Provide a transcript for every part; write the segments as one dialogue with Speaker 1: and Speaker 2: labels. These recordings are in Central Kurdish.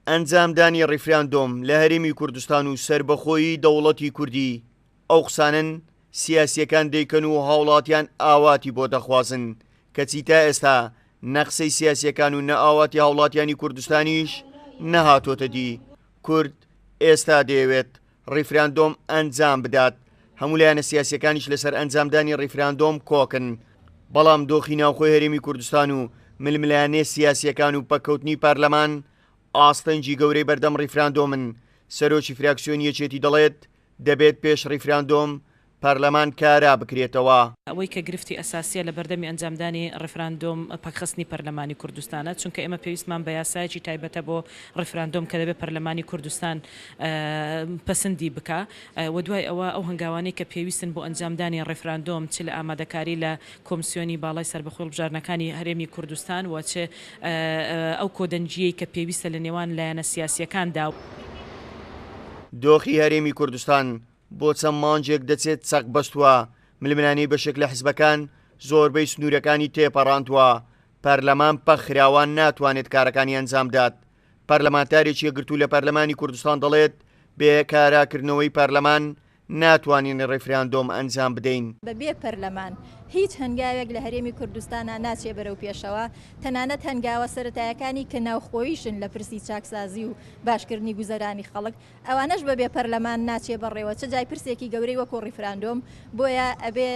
Speaker 1: ئەنجامدانی ڕیفراندۆم لە هەرێمی کوردستان و سربەخۆیی دەوڵەتی کوردی ئەو قسانن سیاسیەکان دەیکەن و هاوڵاتیان ئاواتی بۆ دەخوازن کەچی تا ئێستا نەقسەی سیاسیەکان و نەئاواتی هاوڵاتیانی کوردستانیش نەهاتۆتە دی. کورد ئێستا دەیەوێت ڕیفراندۆم ئەنجام بدات، هەموو لایەنە سیاسیەکانیش لەسەر ئەنجامدانی ڕیفراندۆم کۆکن، بەڵام دۆخی ناوخۆی هەرێمی کوردستان و ململایەنێ سیاسیەکان و پەکەوتنی پارلەمان ئاستەنجی گەورەی بەردەم ڕیفراندۆمن. سەرۆکی فراکسیۆنی یەکێتی دەڵێت دەبێت پێش ڕیفراندۆم پەرلەمان کارا بکرێتەوە.
Speaker 2: ئەوەی کە گرفتی ئەساسیە لە بەردەمی ئەنجامدانی ڕیفراندۆم پاکخستنی پەرلەمانی کوردستانە، چونکە ئێمە پێویستمان بە یاسایەکی تایبەتە بۆ ڕیفراندۆم کە دەبێت پەرلەمانی کوردستان پەسەندی بکە و دوای ئەوە ئەو هەنگاوانەی کە پێویستن بۆ ئەنجامدانی ڕیفراندۆم چ لە ئامادەکاری لە کۆمسیۆنی باڵای سربەخۆی بژاردنەکانی هەرێمی کوردستان و چ ئەو کۆدەنجیەی کە پێویستە لە نێوان لایەنە سیاسیەکاندا.
Speaker 1: دۆخی هەرێمی کوردستان بۆ چەند مانجێک دەچێت چەق بەستووە، ململانی بەشێک لە حیزبەکان زۆربەی سنوورەکانی تێپەڕاندووە، پەرلەمان پەخراوان ناتوانێت کارەکانی ئەنجامدات. پەرلەمانتارێکی یەکگرتوو لە پەرلەمانی کوردستان دەڵێت بێ کاراکردنەوەی پەرلەمان ناتوانین ڕیفراندۆم ئەنجام بدەین.
Speaker 3: بەبێ پەرلەمان هیچ هەنگاوێک لە هەرێمی کوردستانە ناچێ بەرەو پێشەوە، تەنانەت هەنگاوە سەرەتایەکانی کە ناوخۆیشن لە پرسی چاکسازی و باشکردنی گوزەرانی خەڵک، ئەوانەش بەبێ پەرلەمان ناچێ بەڕێوە، چ جای پرسێکی گەورەی وەکو ڕیفراندۆم، بۆیە ئەبێ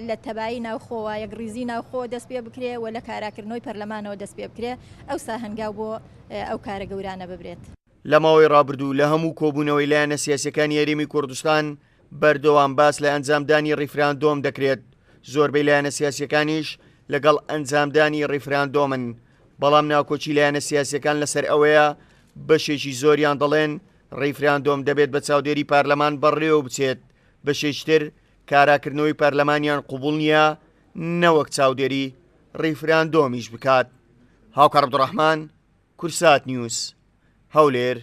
Speaker 3: لە تەبایی ناوخۆوە یەکڕیزی ناوخۆ دەست پێ بکرێ و لە کاراکردنەوەی پەرلەمانەوە دەست پێ بکرێ، ئەوسا هەنگاو بۆ ئەو کارە گەورانە ببرێت.
Speaker 1: لە ماوەی ڕابردوو لە هەموو کۆبوونەوەی لایەنە سیاسیەکانی هەرێمی کوردستان بەردەوام باس لە ئەنجامدانی ڕیفراندۆم دەکرێت. زۆربەی لایەنە سیاسیەکانیش لەگەڵ ئەنجامدانی ڕیفراندۆمن، بەڵام ناوکۆچی لایەنە سیاسیەکان لەسەر ئەوەیە بەشێکی زۆریان دەڵێن ڕیفراندۆم دەبێت بە چاودێری پارلەمان بەڕێوە بچێت، بەشێشتر کاراکردنەوەی پارلەمانیان قوبوڵ نییە نەوەک چاودێری ڕیفراندۆمیش بکات. هاوکار عەبدوڕەحمان، کورسات نیوز، هەولێر.